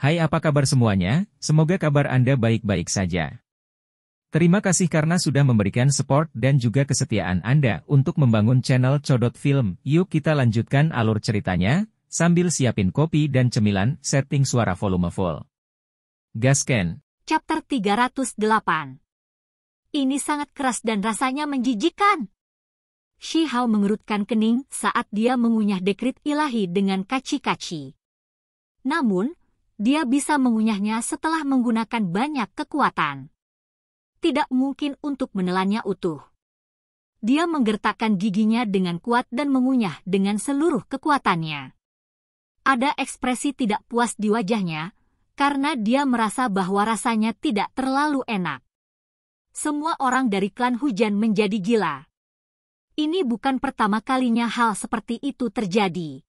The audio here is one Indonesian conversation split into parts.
Hai, apa kabar semuanya? Semoga kabar Anda baik-baik saja. Terima kasih karena sudah memberikan support dan juga kesetiaan Anda untuk membangun channel Codot Film. Yuk kita lanjutkan alur ceritanya, sambil siapin kopi dan cemilan, setting suara volume full. Gasken. Chapter 308. Ini sangat keras dan rasanya menjijikan. Shi Hao mengerutkan kening saat dia mengunyah dekrit ilahi dengan kaci-kaci. Namun, dia bisa mengunyahnya setelah menggunakan banyak kekuatan. Tidak mungkin untuk menelannya utuh. Dia menggertakkan giginya dengan kuat dan mengunyah dengan seluruh kekuatannya. Ada ekspresi tidak puas di wajahnya, karena dia merasa bahwa rasanya tidak terlalu enak. Semua orang dari klan hujan menjadi gila. Ini bukan pertama kalinya hal seperti itu terjadi.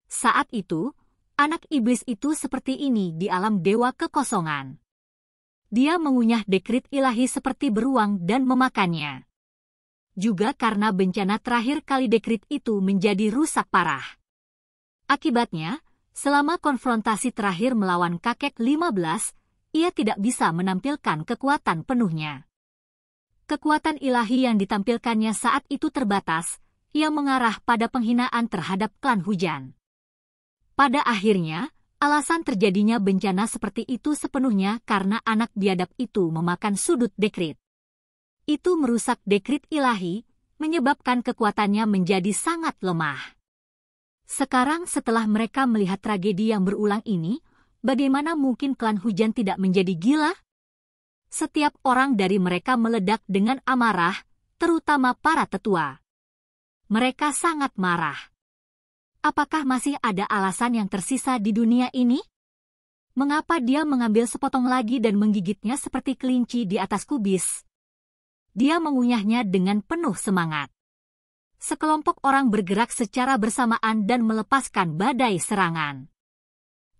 Saat itu, anak iblis itu seperti ini di alam dewa kekosongan. Dia mengunyah dekrit ilahi seperti beruang dan memakannya. Juga karena bencana terakhir kali dekrit itu menjadi rusak parah. Akibatnya, selama konfrontasi terakhir melawan kakek 15, ia tidak bisa menampilkan kekuatan penuhnya. Kekuatan ilahi yang ditampilkannya saat itu terbatas, yang mengarah pada penghinaan terhadap klan hujan. Pada akhirnya, alasan terjadinya bencana seperti itu sepenuhnya karena anak biadab itu memakan sudut dekrit. Itu merusak dekrit ilahi, menyebabkan kekuatannya menjadi sangat lemah. Sekarang setelah mereka melihat tragedi yang berulang ini, bagaimana mungkin klan hujan tidak menjadi gila? Setiap orang dari mereka meledak dengan amarah, terutama para tetua. Mereka sangat marah. Apakah masih ada alasan yang tersisa di dunia ini? Mengapa dia mengambil sepotong lagi dan menggigitnya seperti kelinci di atas kubis? Dia mengunyahnya dengan penuh semangat. Sekelompok orang bergerak secara bersamaan dan melepaskan badai serangan.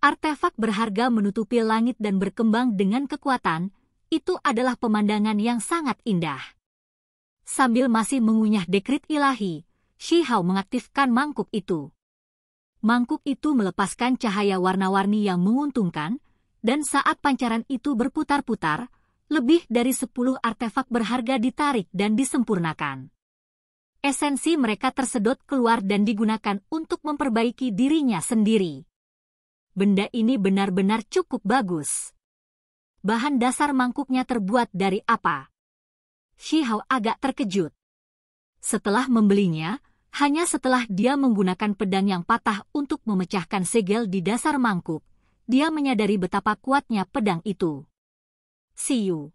Artefak berharga menutupi langit dan berkembang dengan kekuatan, itu adalah pemandangan yang sangat indah. Sambil masih mengunyah dekrit ilahi, Shi Hao mengaktifkan mangkuk itu. Mangkuk itu melepaskan cahaya warna-warni yang menguntungkan, dan saat pancaran itu berputar-putar, lebih dari 10 artefak berharga ditarik dan disempurnakan. Esensi mereka tersedot keluar dan digunakan untuk memperbaiki dirinya sendiri. Benda ini benar-benar cukup bagus. Bahan dasar mangkuknya terbuat dari apa? Shi Hao agak terkejut. Setelah membelinya, hanya setelah dia menggunakan pedang yang patah untuk memecahkan segel di dasar mangkuk, dia menyadari betapa kuatnya pedang itu. Siu.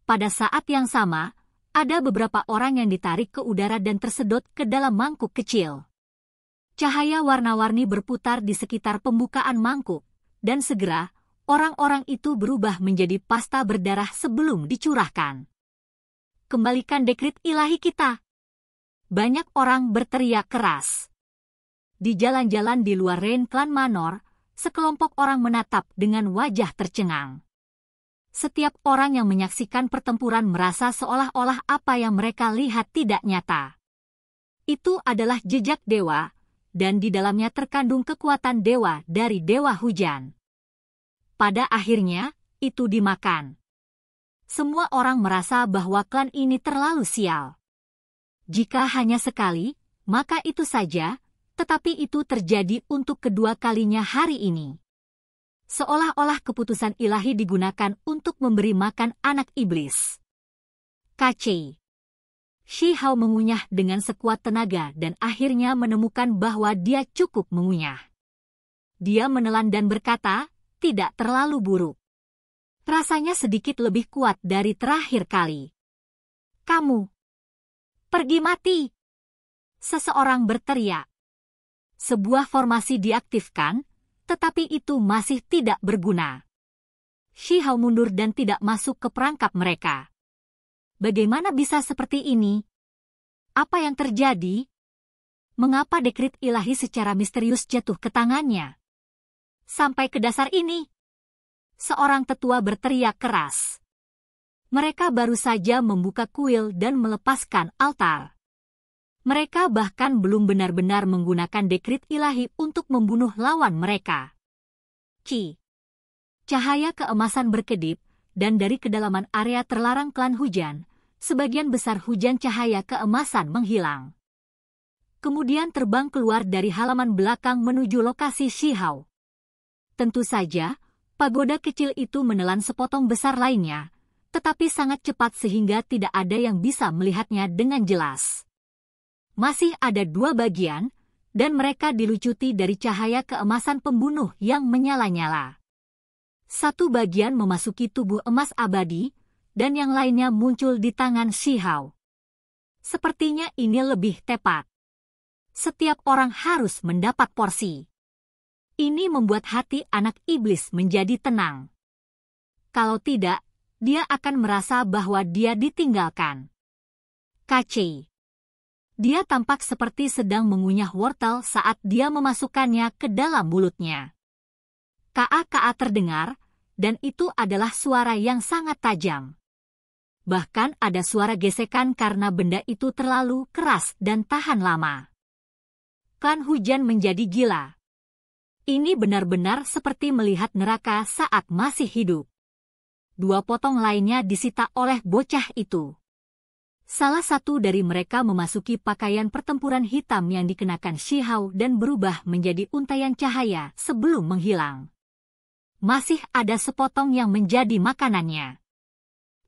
Pada saat yang sama, ada beberapa orang yang ditarik ke udara dan tersedot ke dalam mangkuk kecil. Cahaya warna-warni berputar di sekitar pembukaan mangkuk, dan segera, orang-orang itu berubah menjadi pasta berdarah sebelum dicurahkan. Kembalikan dekrit ilahi kita! Banyak orang berteriak keras. Di jalan-jalan di luar Rain Clan Manor, sekelompok orang menatap dengan wajah tercengang. Setiap orang yang menyaksikan pertempuran merasa seolah-olah apa yang mereka lihat tidak nyata. Itu adalah jejak dewa, dan di dalamnya terkandung kekuatan dewa dari dewa hujan. Pada akhirnya, itu dimakan. Semua orang merasa bahwa klan ini terlalu sial. Jika hanya sekali, maka itu saja, tetapi itu terjadi untuk kedua kalinya hari ini. Seolah-olah keputusan ilahi digunakan untuk memberi makan anak iblis. Kacei. Shi Hao mengunyah dengan sekuat tenaga dan akhirnya menemukan bahwa dia cukup mengunyah. Dia menelan dan berkata, tidak terlalu buruk. Rasanya sedikit lebih kuat dari terakhir kali. Kamu. Pergi mati! Seseorang berteriak. Sebuah formasi diaktifkan, tetapi itu masih tidak berguna. Shi Hao mundur dan tidak masuk ke perangkap mereka. Bagaimana bisa seperti ini? Apa yang terjadi? Mengapa dekrit ilahi secara misterius jatuh ke tangannya? Sampai ke dasar ini? Seorang tetua berteriak keras. Mereka baru saja membuka kuil dan melepaskan altar. Mereka bahkan belum benar-benar menggunakan dekrit ilahi untuk membunuh lawan mereka. Ki. Cahaya keemasan berkedip, dan dari kedalaman area terlarang klan hujan, sebagian besar hujan cahaya keemasan menghilang. Kemudian terbang keluar dari halaman belakang menuju lokasi Shihao. Tentu saja, pagoda kecil itu menelan sepotong besar lainnya, tetapi sangat cepat sehingga tidak ada yang bisa melihatnya dengan jelas. Masih ada dua bagian, dan mereka dilucuti dari cahaya keemasan pembunuh yang menyala-nyala. Satu bagian memasuki tubuh emas abadi, dan yang lainnya muncul di tangan Shihao. Sepertinya ini lebih tepat. Setiap orang harus mendapat porsi. Ini membuat hati anak iblis menjadi tenang. Kalau tidak, dia akan merasa bahwa dia ditinggalkan. Kacei. Dia tampak seperti sedang mengunyah wortel saat dia memasukkannya ke dalam mulutnya. Ka-ka terdengar, dan itu adalah suara yang sangat tajam. Bahkan ada suara gesekan karena benda itu terlalu keras dan tahan lama. Klan hujan menjadi gila. Ini benar-benar seperti melihat neraka saat masih hidup. Dua potong lainnya disita oleh bocah itu. Salah satu dari mereka memasuki pakaian pertempuran hitam yang dikenakan Shihao dan berubah menjadi untaian cahaya sebelum menghilang. Masih ada sepotong yang menjadi makanannya.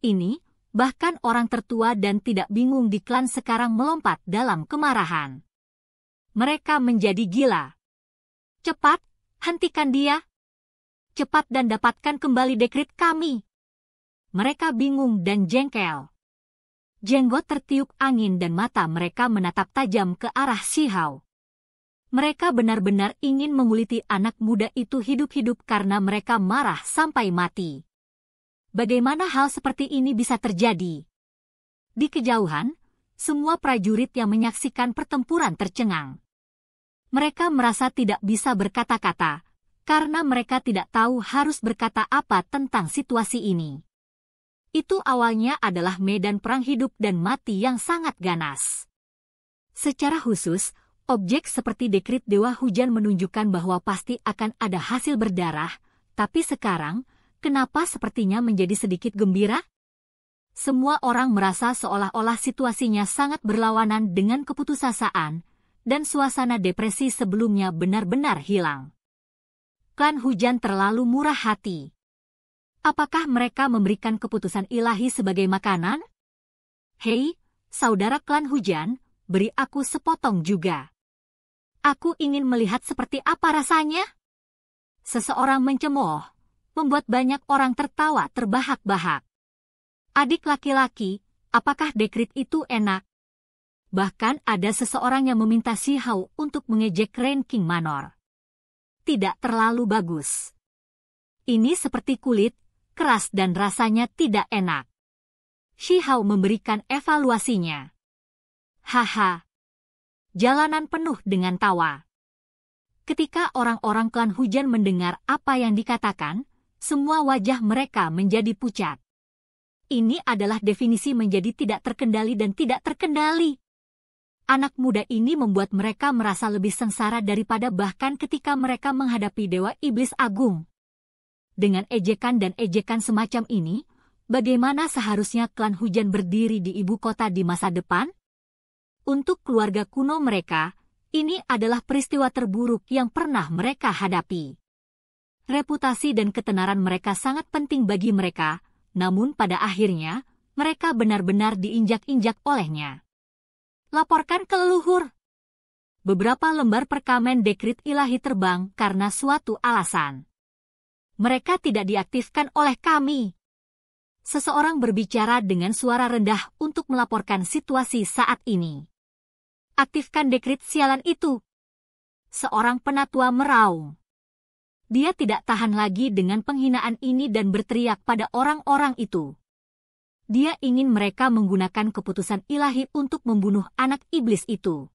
Ini, bahkan orang tertua dan tidak bingung di klan sekarang melompat dalam kemarahan. Mereka menjadi gila. Cepat, hentikan dia. Cepat dan dapatkan kembali dekrit kami. Mereka bingung dan jengkel. Jenggot tertiup angin dan mata mereka menatap tajam ke arah Shihao. Mereka benar-benar ingin menguliti anak muda itu hidup-hidup karena mereka marah sampai mati. Bagaimana hal seperti ini bisa terjadi? Di kejauhan, semua prajurit yang menyaksikan pertempuran tercengang. Mereka merasa tidak bisa berkata-kata, karena mereka tidak tahu harus berkata apa tentang situasi ini. Itu awalnya adalah medan perang hidup dan mati yang sangat ganas. Secara khusus, objek seperti dekrit Dewa Hujan menunjukkan bahwa pasti akan ada hasil berdarah, tapi sekarang, kenapa sepertinya menjadi sedikit gembira? Semua orang merasa seolah-olah situasinya sangat berlawanan dengan keputusasaan, dan suasana depresi sebelumnya benar-benar hilang. Klan hujan terlalu murah hati. Apakah mereka memberikan keputusan ilahi sebagai makanan? Hei, saudara klan hujan, beri aku sepotong juga. Aku ingin melihat seperti apa rasanya. Seseorang mencemooh, membuat banyak orang tertawa terbahak-bahak. Adik laki-laki, apakah dekrit itu enak? Bahkan ada seseorang yang meminta Shihao untuk mengejek ranking Manor. Tidak terlalu bagus. Ini seperti kulit, keras dan rasanya tidak enak. Shihao memberikan evaluasinya. Haha. Jalanan penuh dengan tawa. Ketika orang-orang klan hujan mendengar apa yang dikatakan, semua wajah mereka menjadi pucat. Ini adalah definisi menjadi tidak terkendali dan tidak terkendali. Anak muda ini membuat mereka merasa lebih sengsara daripada bahkan ketika mereka menghadapi Dewa Iblis Agung. Dengan ejekan dan ejekan semacam ini, bagaimana seharusnya klan hujan berdiri di ibu kota di masa depan? Untuk keluarga kuno mereka, ini adalah peristiwa terburuk yang pernah mereka hadapi. Reputasi dan ketenaran mereka sangat penting bagi mereka, namun pada akhirnya, mereka benar-benar diinjak-injak olehnya. Laporkan ke leluhur. Beberapa lembar perkamen dekrit ilahi terbang karena suatu alasan. Mereka tidak diaktifkan oleh kami. Seseorang berbicara dengan suara rendah untuk melaporkan situasi saat ini. Aktifkan dekrit sialan itu. Seorang penatua meraung. Dia tidak tahan lagi dengan penghinaan ini dan berteriak pada orang-orang itu. Dia ingin mereka menggunakan keputusan ilahi untuk membunuh anak iblis itu.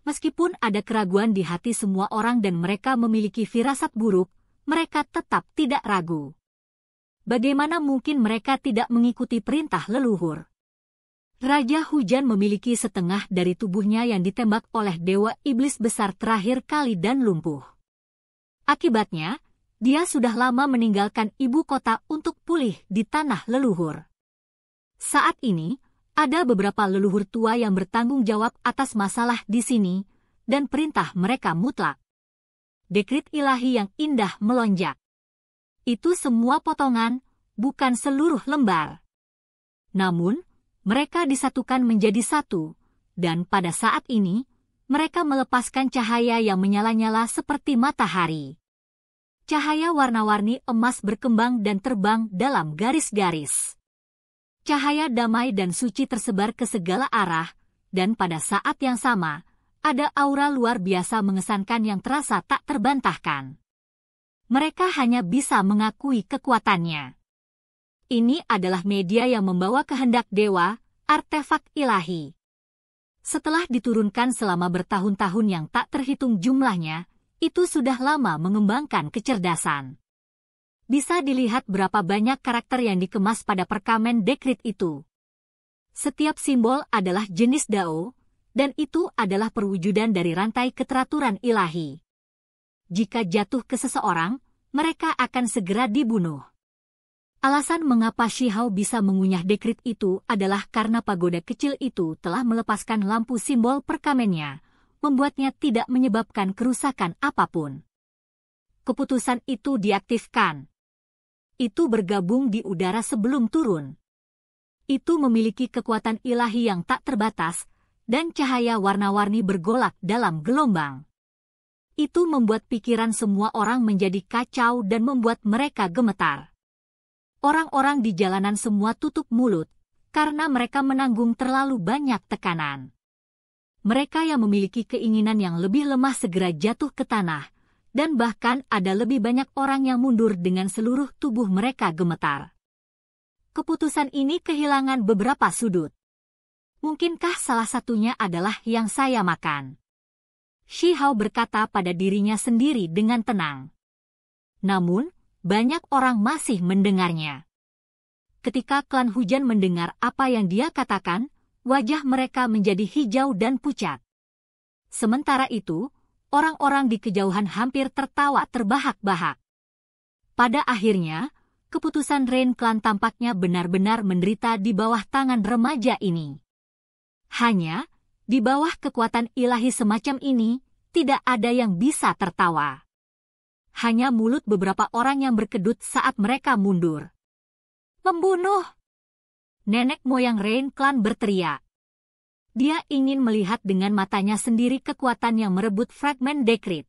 Meskipun ada keraguan di hati semua orang dan mereka memiliki firasat buruk, mereka tetap tidak ragu. Bagaimana mungkin mereka tidak mengikuti perintah leluhur? Raja Hujan memiliki setengah dari tubuhnya yang ditembak oleh Dewa Iblis besar terakhir kali dan lumpuh. Akibatnya, Dia sudah lama meninggalkan ibu kota untuk pulih di tanah leluhur. Saat ini, ada beberapa leluhur tua yang bertanggung jawab atas masalah di sini, dan perintah mereka mutlak. Dekrit ilahi yang indah melonjak. Itu semua potongan, bukan seluruh lembar. Namun, mereka disatukan menjadi satu, dan pada saat ini, mereka melepaskan cahaya yang menyala-nyala seperti matahari. Cahaya warna-warni emas berkembang dan terbang dalam garis-garis. Cahaya damai dan suci tersebar ke segala arah, dan pada saat yang sama, ada aura luar biasa mengesankan yang terasa tak terbantahkan. Mereka hanya bisa mengakui kekuatannya. Ini adalah media yang membawa kehendak dewa, artefak ilahi. Setelah diturunkan selama bertahun-tahun yang tak terhitung jumlahnya, itu sudah lama mengembangkan kecerdasan. Bisa dilihat berapa banyak karakter yang dikemas pada perkamen dekrit itu. Setiap simbol adalah jenis Dao, dan itu adalah perwujudan dari rantai keteraturan ilahi. Jika jatuh ke seseorang, mereka akan segera dibunuh. Alasan mengapa Shihao bisa mengunyah dekrit itu adalah karena pagoda kecil itu telah melepaskan lampu simbol perkamennya, membuatnya tidak menyebabkan kerusakan apapun. Keputusan itu diaktifkan. Itu bergabung di udara sebelum turun. Itu memiliki kekuatan ilahi yang tak terbatas, dan cahaya warna-warni bergolak dalam gelombang. Itu membuat pikiran semua orang menjadi kacau dan membuat mereka gemetar. Orang-orang di jalanan semua tutup mulut, karena mereka menanggung terlalu banyak tekanan. Mereka yang memiliki keinginan yang lebih lemah segera jatuh ke tanah, dan bahkan ada lebih banyak orang yang mundur dengan seluruh tubuh mereka gemetar. Keputusan ini kehilangan beberapa sudut. Mungkinkah salah satunya adalah yang saya makan? Shihao berkata pada dirinya sendiri dengan tenang. Namun, banyak orang masih mendengarnya. Ketika klan hujan mendengar apa yang dia katakan, wajah mereka menjadi hijau dan pucat. Sementara itu, orang-orang di kejauhan hampir tertawa terbahak-bahak. Pada akhirnya, keputusan Rain Clan tampaknya benar-benar menderita di bawah tangan remaja ini. Hanya, di bawah kekuatan ilahi semacam ini, tidak ada yang bisa tertawa. Hanya mulut beberapa orang yang berkedut saat mereka mundur. Membunuh! Nenek moyang Rain Clan berteriak. Dia ingin melihat dengan matanya sendiri kekuatan yang merebut fragmen dekrit.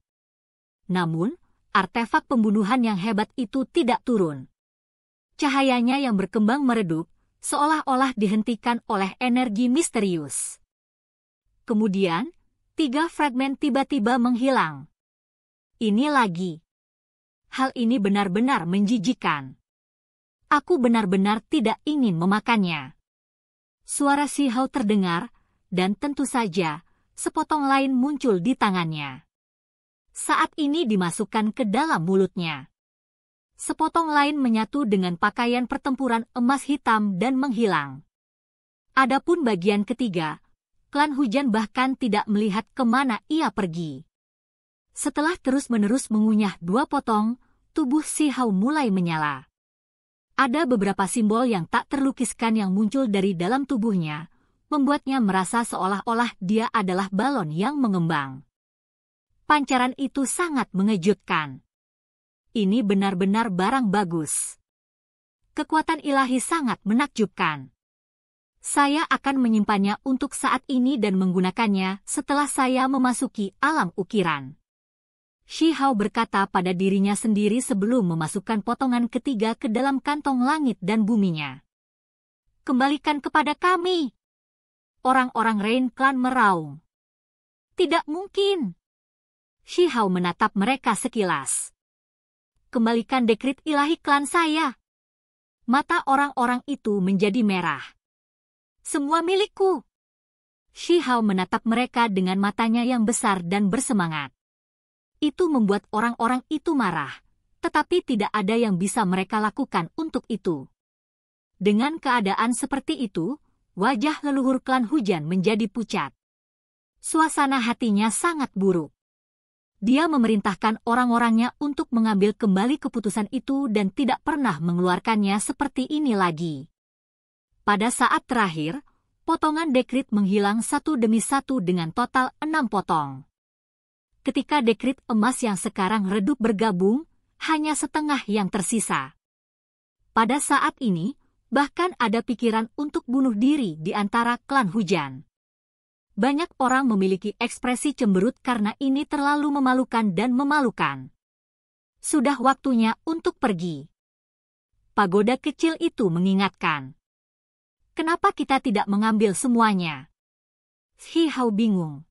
Namun, artefak pembunuhan yang hebat itu tidak turun. Cahayanya yang berkembang meredup, seolah-olah dihentikan oleh energi misterius. Kemudian, 3 fragmen tiba-tiba menghilang. Ini lagi. Hal ini benar-benar menjijikkan. Aku benar-benar tidak ingin memakannya. Suara Shihao terdengar, dan tentu saja, sepotong lain muncul di tangannya. Saat ini dimasukkan ke dalam mulutnya. Sepotong lain menyatu dengan pakaian pertempuran emas hitam dan menghilang. Adapun bagian ketiga, klan hujan bahkan tidak melihat kemana ia pergi. Setelah terus-menerus mengunyah 2 potong, tubuh Shihao mulai menyala. Ada beberapa simbol yang tak terlukiskan yang muncul dari dalam tubuhnya, membuatnya merasa seolah-olah dia adalah balon yang mengembang. Pancaran itu sangat mengejutkan. Ini benar-benar barang bagus. Kekuatan ilahi sangat menakjubkan. Saya akan menyimpannya untuk saat ini dan menggunakannya setelah saya memasuki alam ukiran. Shihao berkata pada dirinya sendiri sebelum memasukkan potongan ketiga ke dalam kantong langit dan buminya. Kembalikan kepada kami. Orang-orang Rain Clan meraung. Tidak mungkin. Shihao menatap mereka sekilas. Kembalikan dekrit ilahi klan saya. Mata orang-orang itu menjadi merah. Semua milikku. Shihao menatap mereka dengan matanya yang besar dan bersemangat. Itu membuat orang-orang itu marah, tetapi tidak ada yang bisa mereka lakukan untuk itu. Dengan keadaan seperti itu, wajah leluhur klan hujan menjadi pucat. Suasana hatinya sangat buruk. dia memerintahkan orang-orangnya untuk mengambil kembali keputusan itu dan tidak pernah mengeluarkannya seperti ini lagi. Pada saat terakhir, potongan dekrit menghilang satu demi satu dengan total 6 potong. Ketika dekrit emas yang sekarang redup bergabung, hanya setengah yang tersisa. Pada saat ini, bahkan ada pikiran untuk bunuh diri di antara klan hujan. Banyak orang memiliki ekspresi cemberut karena ini terlalu memalukan dan memalukan. Sudah waktunya untuk pergi. Pagoda kecil itu mengingatkan. Kenapa kita tidak mengambil semuanya? Shi Hao bingung.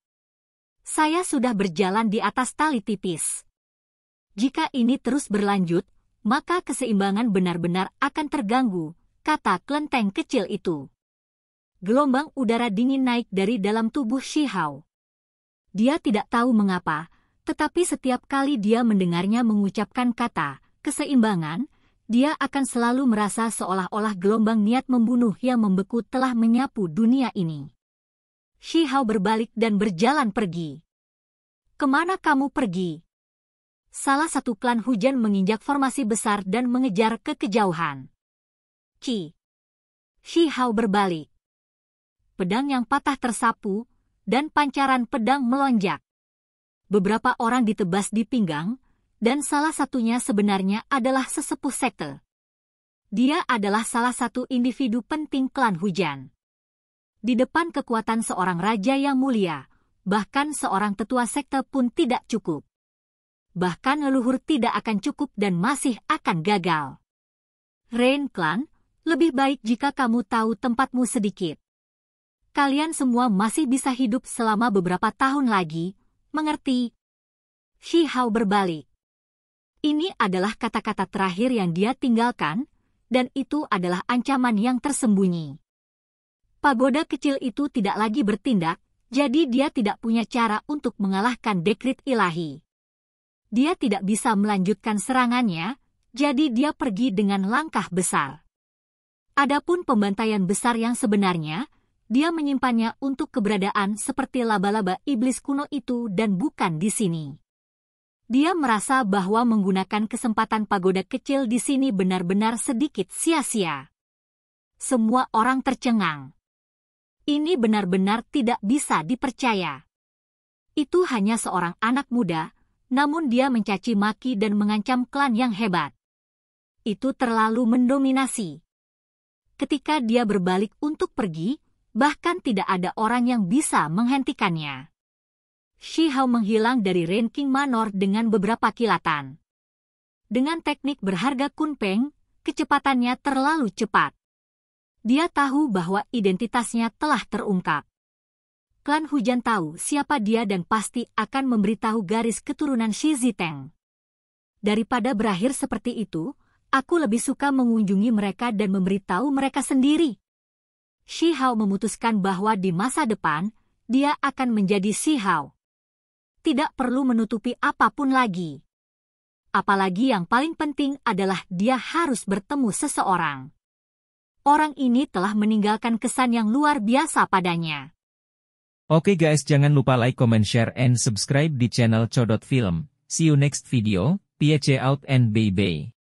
Saya sudah berjalan di atas tali tipis. Jika ini terus berlanjut, maka keseimbangan benar-benar akan terganggu, kata kelenteng kecil itu. Gelombang udara dingin naik dari dalam tubuh Shi Hao. Dia tidak tahu mengapa, tetapi setiap kali dia mendengarnya mengucapkan kata keseimbangan, dia akan selalu merasa seolah-olah gelombang niat membunuh yang membeku telah menyapu dunia ini. Shi Hao berbalik dan berjalan pergi. Kemana kamu pergi? Salah satu klan hujan menginjak formasi besar dan mengejar ke kejauhan. Shi Hao berbalik. Pedang yang patah tersapu, dan pancaran pedang melonjak. Beberapa orang ditebas di pinggang, dan salah satunya sebenarnya adalah sesepuh sekte. Dia adalah salah satu individu penting klan hujan. Di depan kekuatan seorang raja yang mulia, bahkan seorang tetua sekte pun tidak cukup. Bahkan leluhur tidak akan cukup dan masih akan gagal. Rain Clan, lebih baik jika kamu tahu tempatmu sedikit. Kalian semua masih bisa hidup selama beberapa tahun lagi, mengerti? Shi Hao berbalik. Ini adalah kata-kata terakhir yang dia tinggalkan, dan itu adalah ancaman yang tersembunyi. Pagoda kecil itu tidak lagi bertindak, jadi dia tidak punya cara untuk mengalahkan dekrit ilahi. Dia tidak bisa melanjutkan serangannya, jadi dia pergi dengan langkah besar. Adapun pembantaian besar yang sebenarnya, dia menyimpannya untuk keberadaan seperti laba-laba iblis kuno itu dan bukan di sini. Dia merasa bahwa menggunakan kesempatan pagoda kecil di sini benar-benar sedikit sia-sia. Semua orang tercengang. Ini benar-benar tidak bisa dipercaya. Itu hanya seorang anak muda, namun dia mencaci maki dan mengancam klan yang hebat. Itu terlalu mendominasi. Ketika dia berbalik untuk pergi, bahkan tidak ada orang yang bisa menghentikannya. Shi Hao menghilang dari ranking Manor dengan beberapa kilatan. Dengan teknik berharga Kunpeng, kecepatannya terlalu cepat. Dia tahu bahwa identitasnya telah terungkap. Klan Hujan tahu siapa dia dan pasti akan memberitahu garis keturunan Shi Ziteng. Daripada berakhir seperti itu, aku lebih suka mengunjungi mereka dan memberitahu mereka sendiri. Shi Hao memutuskan bahwa di masa depan, dia akan menjadi Shi Hao. Tidak perlu menutupi apapun lagi. Apalagi yang paling penting adalah dia harus bertemu seseorang. Orang ini telah meninggalkan kesan yang luar biasa padanya. Oke guys, jangan lupa like, comment, share, and subscribe di channel Codot Film. See you next video, peace out and bye-bye.